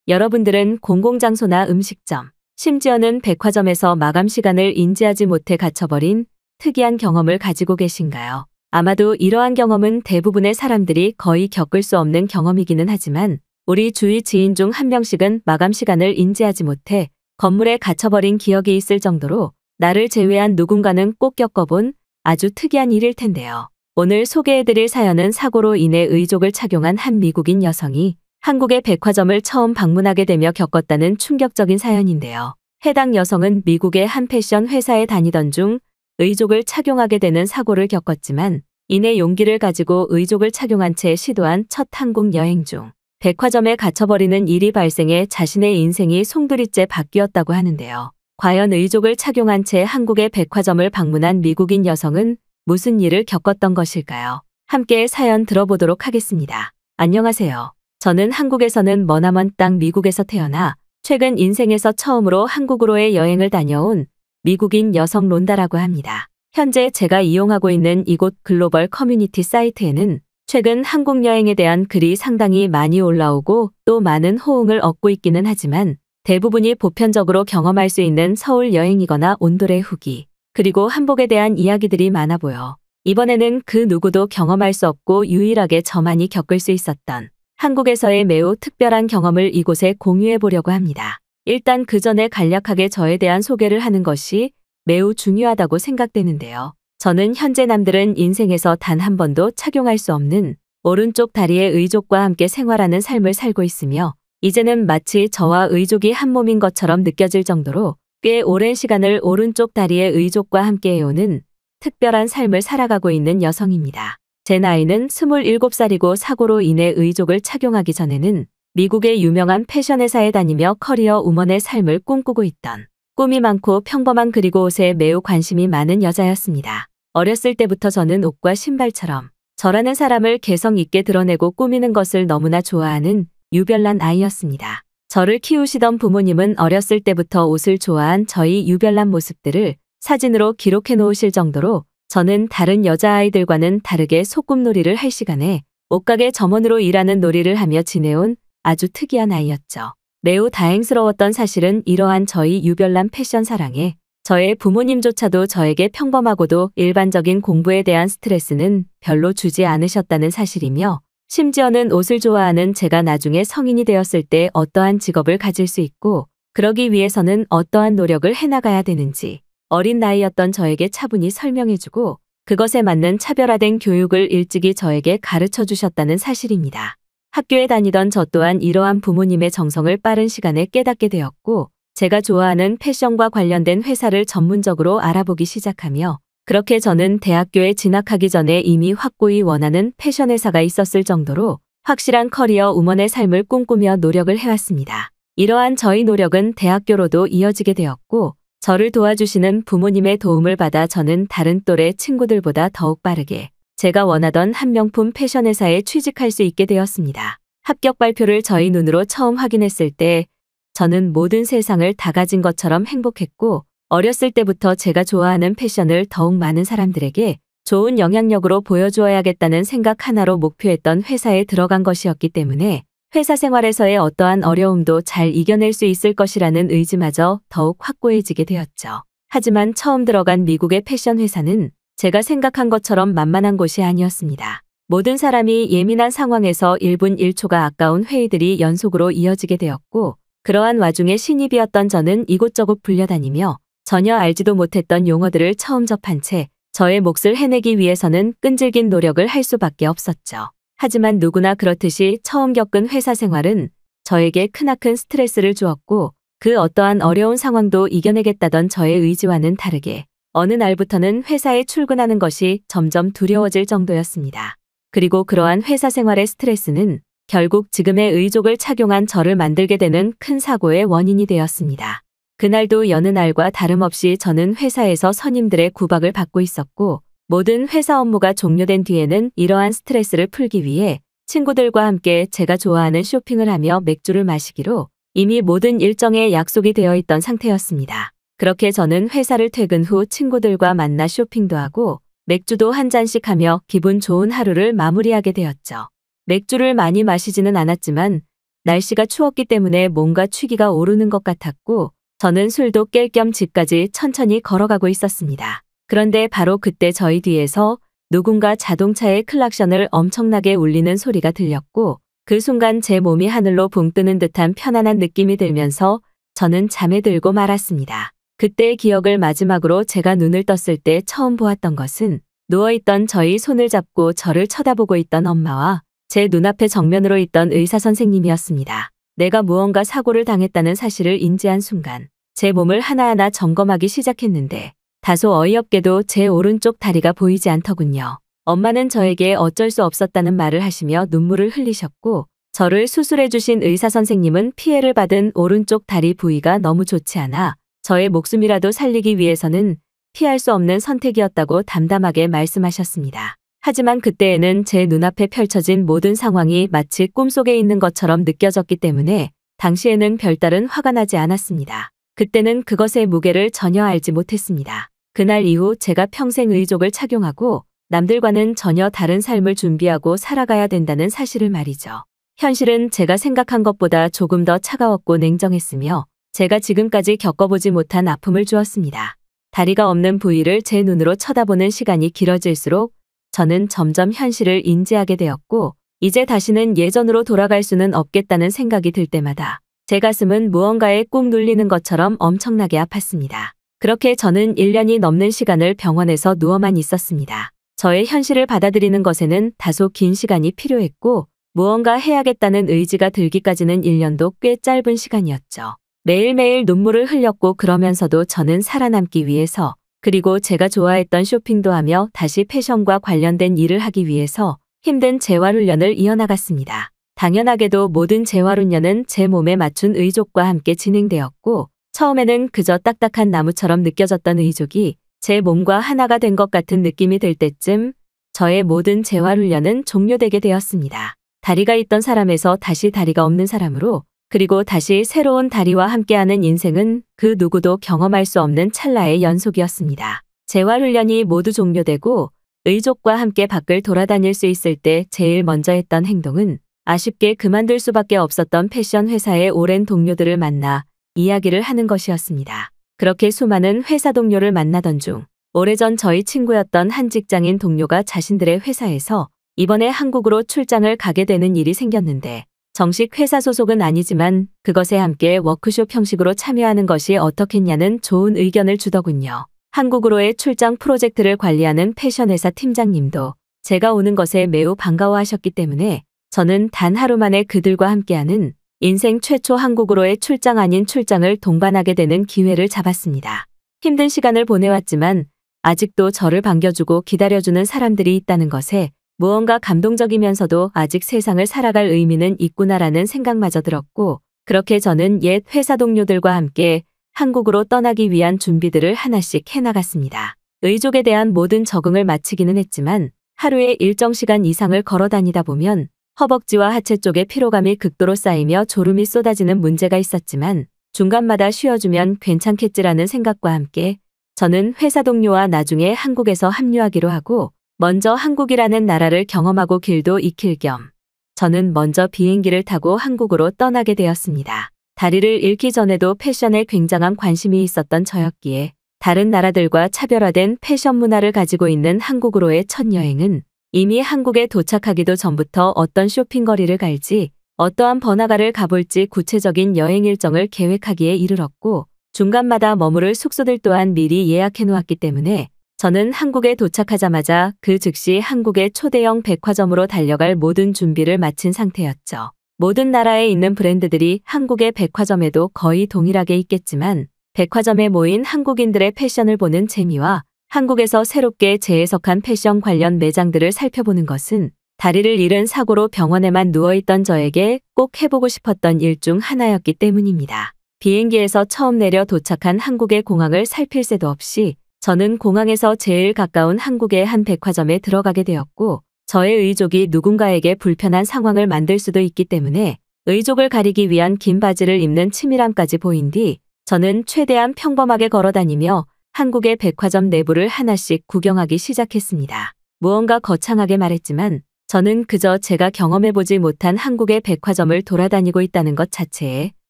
여러분들은 공공장소나 음식점, 심지어는 백화점에서 마감 시간을 인지하지 못해 갇혀버린 특이한 경험을 가지고 계신가요? 아마도 이러한 경험은 대부분의 사람들이 거의 겪을 수 없는 경험이기는 하지만 우리 주위 지인 중 한 명씩은 마감 시간을 인지하지 못해 건물에 갇혀버린 기억이 있을 정도로 나를 제외한 누군가는 꼭 겪어본 아주 특이한 일일 텐데요. 오늘 소개해드릴 사연은 사고로 인해 의족을 착용한 한 미국인 여성이 한국의 백화점을 처음 방문하게 되며 겪었다는 충격적인 사연인데요. 해당 여성은 미국의 한 패션 회사에 다니던 중 의족을 착용하게 되는 사고를 겪었지만 이내 용기를 가지고 의족을 착용한 채 시도한 첫 한국 여행 중 백화점에 갇혀버리는 일이 발생해 자신의 인생이 송두리째 바뀌었다고 하는데요. 과연 의족을 착용한 채 한국의 백화점을 방문한 미국인 여성은 무슨 일을 겪었던 것일까요? 함께 사연 들어보도록 하겠습니다. 안녕하세요. 저는 한국에서는 머나먼 땅 미국에서 태어나 최근 인생에서 처음으로 한국으로의 여행을 다녀온 미국인 여성 론다라고 합니다. 현재 제가 이용하고 있는 이곳 글로벌 커뮤니티 사이트에는 최근 한국 여행에 대한 글이 상당히 많이 올라오고 또 많은 호응을 얻고 있기는 하지만 대부분이 보편적으로 경험할 수 있는 서울 여행이거나 온도레 후기, 그리고 한복에 대한 이야기들이 많아 보여 이번에는 그 누구도 경험할 수 없고 유일하게 저만이 겪을 수 있었던 한국에서의 매우 특별한 경험을 이곳에 공유해 보려고 합니다. 일단 그 전에 간략하게 저에 대한 소개를 하는 것이 매우 중요하다고 생각되는데요. 저는 현재 남들은 인생에서 단 한 번도 착용할 수 없는 오른쪽 다리의 의족과 함께 생활하는 삶을 살고 있으며 이제는 마치 저와 의족이 한 몸인 것처럼 느껴질 정도로 꽤 오랜 시간을 오른쪽 다리의 의족과 함께 해오는 특별한 삶을 살아가고 있는 여성입니다. 제 나이는 27살이고 사고로 인해 의족을 착용하기 전에는 미국의 유명한 패션 회사에 다니며 커리어 우먼의 삶을 꿈꾸고 있던 꿈이 많고 평범한 그리고 옷에 매우 관심이 많은 여자였습니다. 어렸을 때부터 저는 옷과 신발처럼 저라는 사람을 개성 있게 드러내고 꾸미는 것을 너무나 좋아하는 유별난 아이였습니다. 저를 키우시던 부모님은 어렸을 때부터 옷을 좋아한 저희 유별난 모습들을 사진으로 기록해 놓으실 정도로 저는 다른 여자아이들과는 다르게 소꿉놀이를 할 시간에 옷가게 점원으로 일하는 놀이를 하며 지내온 아주 특이한 아이였죠. 매우 다행스러웠던 사실은 이러한 저희 유별난 패션 사랑에 저의 부모님조차도 저에게 평범하고도 일반적인 공부에 대한 스트레스는 별로 주지 않으셨다는 사실이며 심지어는 옷을 좋아하는 제가 나중에 성인이 되었을 때 어떠한 직업을 가질 수 있고 그러기 위해서는 어떠한 노력을 해나가야 되는지 어린 나이였던 저에게 차분히 설명해주고 그것에 맞는 차별화된 교육을 일찍이 저에게 가르쳐 주셨다는 사실입니다. 학교에 다니던 저 또한 이러한 부모님의 정성을 빠른 시간에 깨닫게 되었고 제가 좋아하는 패션과 관련된 회사를 전문적으로 알아보기 시작하며 그렇게 저는 대학교에 진학하기 전에 이미 확고히 원하는 패션 회사가 있었을 정도로 확실한 커리어 우먼의 삶을 꿈꾸며 노력을 해왔습니다. 이러한 저희 노력은 대학교로도 이어지게 되었고 저를 도와주시는 부모님의 도움을 받아 저는 다른 또래 친구들보다 더욱 빠르게 제가 원하던 한 명품 패션 회사에 취직할 수 있게 되었습니다. 합격 발표를 저희 눈으로 처음 확인했을 때 저는 모든 세상을 다 가진 것처럼 행복했고 어렸을 때부터 제가 좋아하는 패션을 더욱 많은 사람들에게 좋은 영향력으로 보여주어야겠다는 생각 하나로 목표했던 회사에 들어간 것이었기 때문에 회사 생활에서의 어떠한 어려움도 잘 이겨낼 수 있을 것이라는 의지마저 더욱 확고해지게 되었죠. 하지만 처음 들어간 미국의 패션 회사는 제가 생각한 것처럼 만만한 곳이 아니었습니다. 모든 사람이 예민한 상황에서 1분 1초가 아까운 회의들이 연속으로 이어지게 되었고 그러한 와중에 신입이었던 저는 이곳저곳 불려다니며 전혀 알지도 못했던 용어들을 처음 접한 채 저의 몫을 해내기 위해서는 끈질긴 노력을 할 수밖에 없었죠. 하지만 누구나 그렇듯이 처음 겪은 회사 생활은 저에게 크나큰 스트레스를 주었고 그 어떠한 어려운 상황도 이겨내겠다던 저의 의지와는 다르게 어느 날부터는 회사에 출근하는 것이 점점 두려워질 정도였습니다. 그리고 그러한 회사 생활의 스트레스는 결국 지금의 의족을 착용한 저를 만들게 되는 큰 사고의 원인이 되었습니다. 그날도 여느 날과 다름없이 저는 회사에서 선임들의 구박을 받고 있었고 모든 회사 업무가 종료된 뒤에는 이러한 스트레스를 풀기 위해 친구들과 함께 제가 좋아하는 쇼핑을 하며 맥주를 마시기로 이미 모든 일정에 약속이 되어 있던 상태였습니다. 그렇게 저는 회사를 퇴근 후 친구들과 만나 쇼핑도 하고 맥주도 한 잔씩 하며 기분 좋은 하루를 마무리하게 되었죠. 맥주를 많이 마시지는 않았지만 날씨가 추웠기 때문에 뭔가 취기가 오르는 것 같았고 저는 술도 깰 겸 집까지 천천히 걸어가고 있었습니다. 그런데 바로 그때 저희 뒤에서 누군가 자동차의 클락션을 엄청나게 울리는 소리가 들렸고 그 순간 제 몸이 하늘로 붕 뜨는 듯한 편안한 느낌이 들면서 저는 잠에 들고 말았습니다. 그때의 기억을 마지막으로 제가 눈을 떴을 때 처음 보았던 것은 누워있던 저희 손을 잡고 저를 쳐다보고 있던 엄마와 제 눈앞에 정면으로 있던 의사 선생님이었습니다. 내가 무언가 사고를 당했다는 사실을 인지한 순간 제 몸을 하나하나 점검하기 시작했는데 다소 어이없게도 제 오른쪽 다리가 보이지 않더군요. 엄마는 저에게 어쩔 수 없었다는 말을 하시며 눈물을 흘리셨고 저를 수술해 주신 의사 선생님은 피해를 받은 오른쪽 다리 부위가 너무 좋지 않아 저의 목숨이라도 살리기 위해서는 피할 수 없는 선택이었다고 담담하게 말씀하셨습니다. 하지만 그때에는 제 눈앞에 펼쳐진 모든 상황이 마치 꿈속에 있는 것처럼 느껴졌기 때문에 당시에는 별다른 화가 나지 않았습니다. 그때는 그것의 무게를 전혀 알지 못했습니다. 그날 이후 제가 평생 의족을 착용하고 남들과는 전혀 다른 삶을 준비하고 살아가야 된다는 사실을 말이죠. 현실은 제가 생각한 것보다 조금 더 차가웠고 냉정했으며 제가 지금까지 겪어보지 못한 아픔을 주었습니다. 다리가 없는 부위를 제 눈으로 쳐다보는 시간이 길어질수록 저는 점점 현실을 인지하게 되었고 이제 다시는 예전으로 돌아갈 수는 없겠다는 생각이 들 때마다 제 가슴은 무언가에 꾹 눌리는 것처럼 엄청나게 아팠습니다. 그렇게 저는 1년이 넘는 시간을 병원에서 누워만 있었습니다. 저의 현실을 받아들이는 것에는 다소 긴 시간이 필요했고 무언가 해야겠다는 의지가 들기까지는 1년도 꽤 짧은 시간이었죠. 매일매일 눈물을 흘렸고 그러면서도 저는 살아남기 위해서 그리고 제가 좋아했던 쇼핑도 하며 다시 패션과 관련된 일을 하기 위해서 힘든 재활훈련을 이어나갔습니다. 당연하게도 모든 재활훈련은 제 몸에 맞춘 의족과 함께 진행되었고 처음에는 그저 딱딱한 나무처럼 느껴졌던 의족이 제 몸과 하나가 된 것 같은 느낌이 들 때쯤 저의 모든 재활훈련은 종료되게 되었습니다. 다리가 있던 사람에서 다시 다리가 없는 사람으로 그리고 다시 새로운 다리와 함께하는 인생은 그 누구도 경험할 수 없는 찰나의 연속이었습니다. 재활훈련이 모두 종료되고 의족과 함께 밖을 돌아다닐 수 있을 때 제일 먼저 했던 행동은 아쉽게 그만둘 수밖에 없었던 패션 회사의 오랜 동료들을 만나 이야기를 하는 것이었습니다. 그렇게 수많은 회사 동료를 만나던 중 오래전 저희 친구였던 한 직장인 동료가 자신들의 회사에서 이번에 한국으로 출장을 가게 되는 일이 생겼는데 정식 회사 소속은 아니지만 그것에 함께 워크숍 형식으로 참여하는 것이 어떻겠냐는 좋은 의견을 주더군요. 한국으로의 출장 프로젝트를 관리하는 패션회사 팀장님도 제가 오는 것에 매우 반가워하셨기 때문에 저는 단 하루 만에 그들과 함께하는 인생 최초 한국으로의 출장 아닌 출장을 동반하게 되는 기회를 잡았습니다. 힘든 시간을 보내왔지만 아직도 저를 반겨주고 기다려주는 사람들이 있다는 것에 무언가 감동적이면서도 아직 세상을 살아갈 의미는 있구나라는 생각마저 들었고 그렇게 저는 옛 회사 동료들과 함께 한국으로 떠나기 위한 준비들을 하나씩 해나갔습니다. 의족에 대한 모든 적응을 마치기는 했지만 하루에 일정 시간 이상을 걸어 다니다 보면 허벅지와 하체 쪽에 피로감이 극도로 쌓이며 졸음이 쏟아지는 문제가 있었지만 중간마다 쉬어주면 괜찮겠지라는 생각과 함께 저는 회사 동료와 나중에 한국에서 합류하기로 하고 먼저 한국이라는 나라를 경험하고 길도 익힐 겸 저는 먼저 비행기를 타고 한국으로 떠나게 되었습니다. 다리를 잃기 전에도 패션에 굉장한 관심이 있었던 저였기에 다른 나라들과 차별화된 패션 문화를 가지고 있는 한국으로의 첫 여행은 이미 한국에 도착하기도 전부터 어떤 쇼핑거리를 갈지 어떠한 번화가를 가볼지 구체적인 여행 일정을 계획하기에 이르렀고 중간마다 머무를 숙소들 또한 미리 예약해 놓았기 때문에 저는 한국에 도착하자마자 그 즉시 한국의 초대형 백화점으로 달려갈 모든 준비를 마친 상태였죠. 모든 나라에 있는 브랜드들이 한국의 백화점에도 거의 동일하게 있겠지만 백화점에 모인 한국인들의 패션을 보는 재미와 한국에서 새롭게 재해석한 패션 관련 매장들을 살펴보는 것은 다리를 잃은 사고로 병원에만 누워있던 저에게 꼭 해보고 싶었던 일 중 하나였기 때문입니다. 비행기에서 처음 내려 도착한 한국의 공항을 살필 새도 없이 저는 공항에서 제일 가까운 한국의 한 백화점에 들어가게 되었고 저의 의족이 누군가에게 불편한 상황을 만들 수도 있기 때문에 의족을 가리기 위한 긴 바지를 입는 치밀함까지 보인 뒤 저는 최대한 평범하게 걸어다니며 한국의 백화점 내부를 하나씩 구경하기 시작했습니다. 무언가 거창하게 말했지만 저는 그저 제가 경험해보지 못한 한국의 백화점을 돌아다니고 있다는 것 자체에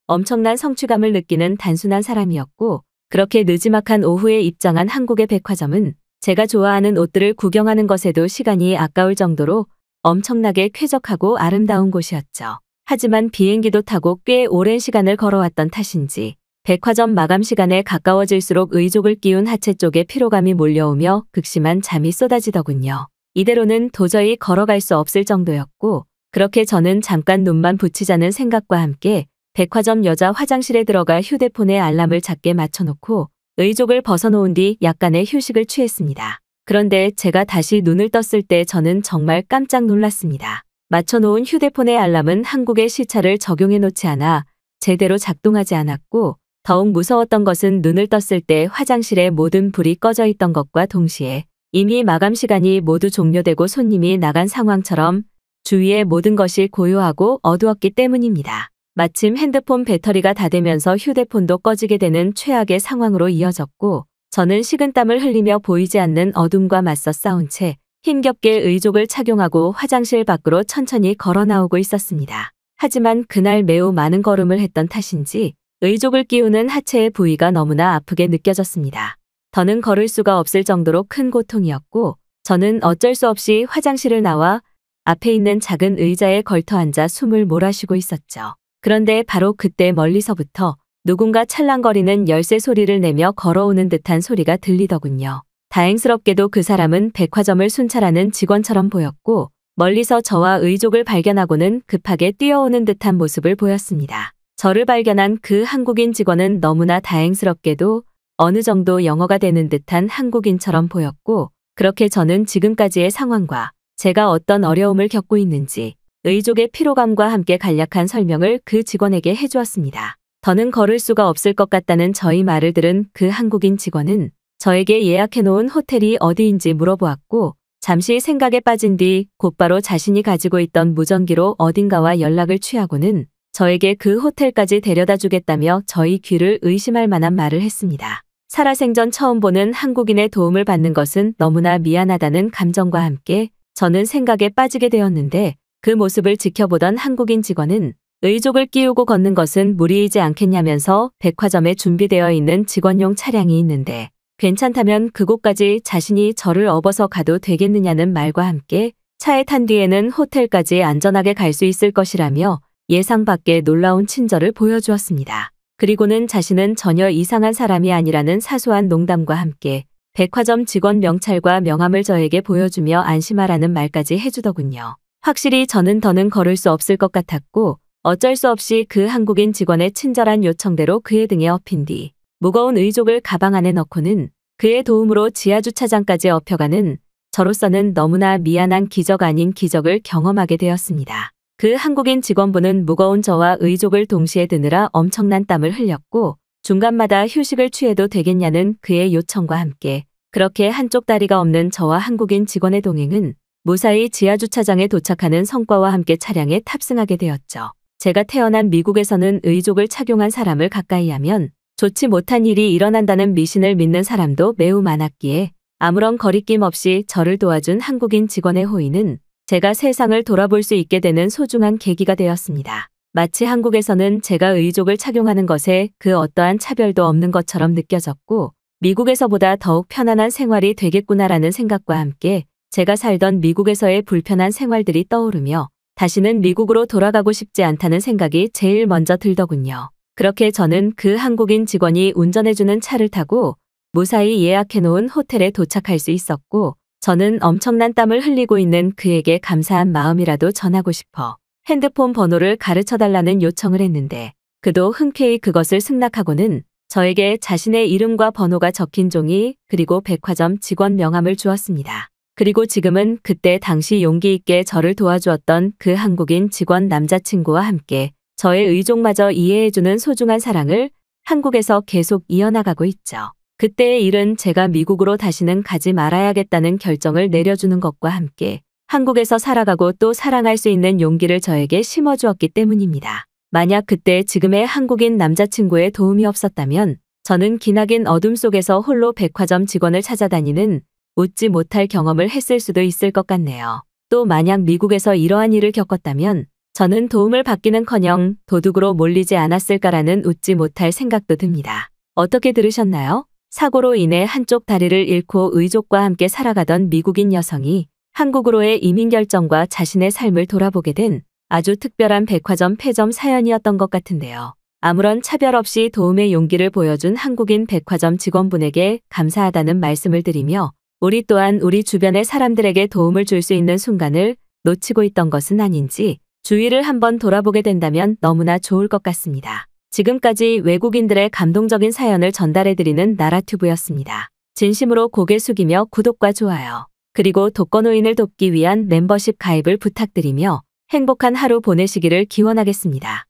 엄청난 성취감을 느끼는 단순한 사람이었고, 그렇게 느지막한 오후에 입장한 한국의 백화점은 제가 좋아하는 옷들을 구경하는 것에도 시간이 아까울 정도로 엄청나게 쾌적하고 아름다운 곳이었죠. 하지만 비행기도 타고 꽤 오랜 시간을 걸어왔던 탓인지 백화점 마감 시간에 가까워질수록 의족을 끼운 하체 쪽에 피로감이 몰려오며 극심한 잠이 쏟아지더군요. 이대로는 도저히 걸어갈 수 없을 정도였고, 그렇게 저는 잠깐 눈만 붙이자는 생각과 함께 백화점 여자 화장실에 들어가 휴대폰에 알람을 작게 맞춰놓고 의족을 벗어놓은 뒤 약간의 휴식을 취했습니다. 그런데 제가 다시 눈을 떴을 때 저는 정말 깜짝 놀랐습니다. 맞춰놓은 휴대폰의 알람은 한국의 시차를 적용해 놓지 않아 제대로 작동하지 않았고, 더욱 무서웠던 것은 눈을 떴을 때 화장실의 모든 불이 꺼져 있던 것과 동시에 이미 마감 시간이 모두 종료되고 손님이 나간 상황처럼 주위의 모든 것이 고요하고 어두웠기 때문입니다. 마침 핸드폰 배터리가 다 되면서 휴대폰도 꺼지게 되는 최악의 상황으로 이어졌고, 저는 식은땀을 흘리며 보이지 않는 어둠과 맞서 싸운 채 힘겹게 의족을 착용하고 화장실 밖으로 천천히 걸어 나오고 있었습니다. 하지만 그날 매우 많은 걸음을 했던 탓인지 의족을 끼우는 하체의 부위가 너무나 아프게 느껴졌습니다. 더는 걸을 수가 없을 정도로 큰 고통이었고, 저는 어쩔 수 없이 화장실을 나와 앞에 있는 작은 의자에 걸터 앉아 숨을 몰아쉬고 있었죠. 그런데 바로 그때 멀리서부터 누군가 찰랑거리는 열쇠 소리를 내며 걸어오는 듯한 소리가 들리더군요. 다행스럽게도 그 사람은 백화점을 순찰하는 직원처럼 보였고, 멀리서 저와 의족을 발견하고는 급하게 뛰어오는 듯한 모습을 보였습니다. 저를 발견한 그 한국인 직원은 너무나 다행스럽게도 어느 정도 영어가 되는 듯한 한국인처럼 보였고, 그렇게 저는 지금까지의 상황과 제가 어떤 어려움을 겪고 있는지 의족의 피로감과 함께 간략한 설명을 그 직원에게 해주었습니다. 더는 걸을 수가 없을 것 같다는 저희 말을 들은 그 한국인 직원은 저에게 예약해놓은 호텔이 어디인지 물어보았고, 잠시 생각에 빠진 뒤 곧바로 자신이 가지고 있던 무전기로 어딘가와 연락을 취하고는 저에게 그 호텔까지 데려다 주겠다며 저희 귀를 의심할 만한 말을 했습니다. 살아생전 처음 보는 한국인의 도움을 받는 것은 너무나 미안하다는 감정과 함께 저는 생각에 빠지게 되었는데, 그 모습을 지켜보던 한국인 직원은 의족을 끼우고 걷는 것은 무리이지 않겠냐면서 백화점에 준비되어 있는 직원용 차량이 있는데 괜찮다면 그곳까지 자신이 저를 업어서 가도 되겠느냐는 말과 함께 차에 탄 뒤에는 호텔까지 안전하게 갈 수 있을 것이라며 예상 밖의 놀라운 친절을 보여주었습니다. 그리고는 자신은 전혀 이상한 사람이 아니라는 사소한 농담과 함께 백화점 직원 명찰과 명함을 저에게 보여주며 안심하라는 말까지 해주더군요. 확실히 저는 더는 걸을 수 없을 것 같았고, 어쩔 수 없이 그 한국인 직원의 친절한 요청대로 그의 등에 업힌 뒤 무거운 의족을 가방 안에 넣고는 그의 도움으로 지하주차장까지 업혀가는 저로서는 너무나 미안한 기적 아닌 기적을 경험하게 되었습니다. 그 한국인 직원분은 무거운 저와 의족을 동시에 드느라 엄청난 땀을 흘렸고, 중간마다 휴식을 취해도 되겠냐는 그의 요청과 함께 그렇게 한쪽 다리가 없는 저와 한국인 직원의 동행은 무사히 지하주차장에 도착하는 성과와 함께 차량에 탑승하게 되었죠. 제가 태어난 미국에서는 의족을 착용한 사람을 가까이 하면 좋지 못한 일이 일어난다는 미신을 믿는 사람도 매우 많았기에 아무런 거리낌 없이 저를 도와준 한국인 직원의 호의는 제가 세상을 돌아볼 수 있게 되는 소중한 계기가 되었습니다. 마치 한국에서는 제가 의족을 착용하는 것에 그 어떠한 차별도 없는 것처럼 느껴졌고, 미국에서보다 더욱 편안한 생활이 되겠구나라는 생각과 함께 제가 살던 미국에서의 불편한 생활들이 떠오르며 다시는 미국으로 돌아가고 싶지 않다는 생각이 제일 먼저 들더군요. 그렇게 저는 그 한국인 직원이 운전해주는 차를 타고 무사히 예약해놓은 호텔에 도착할 수 있었고, 저는 엄청난 땀을 흘리고 있는 그에게 감사한 마음이라도 전하고 싶어 핸드폰 번호를 가르쳐달라는 요청을 했는데, 그도 흔쾌히 그것을 승낙하고는 저에게 자신의 이름과 번호가 적힌 종이 그리고 백화점 직원 명함을 주었습니다. 그리고 지금은 그때 당시 용기 있게 저를 도와주었던 그 한국인 직원 남자친구와 함께 저의 의족마저 이해해주는 소중한 사랑을 한국에서 계속 이어나가고 있죠. 그때의 일은 제가 미국으로 다시는 가지 말아야겠다는 결정을 내려주는 것과 함께 한국에서 살아가고 또 사랑할 수 있는 용기를 저에게 심어주었기 때문입니다. 만약 그때 지금의 한국인 남자친구의 도움이 없었다면 저는 기나긴 어둠 속에서 홀로 백화점 직원을 찾아다니는 웃지 못할 경험을 했을 수도 있을 것 같네요. 또 만약 미국에서 이러한 일을 겪었다면 저는 도움을 받기는커녕 도둑으로 몰리지 않았을까라는 웃지 못할 생각도 듭니다. 어떻게 들으셨나요? 사고로 인해 한쪽 다리를 잃고 의족과 함께 살아가던 미국인 여성이 한국으로의 이민 결정과 자신의 삶을 돌아보게 된 아주 특별한 백화점 폐점 사연이었던 것 같은데요. 아무런 차별 없이 도움의 용기를 보여준 한국인 백화점 직원분에게 감사하다는 말씀을 드리며 우리 또한 우리 주변의 사람들에게 도움을 줄 수 있는 순간을 놓치고 있던 것은 아닌지 주위를 한번 돌아보게 된다면 너무나 좋을 것 같습니다. 지금까지 외국인들의 감동적인 사연을 전달해드리는 나라튜브였습니다. 진심으로 고개 숙이며 구독과 좋아요, 그리고 독거노인을 돕기 위한 멤버십 가입을 부탁드리며 행복한 하루 보내시기를 기원하겠습니다.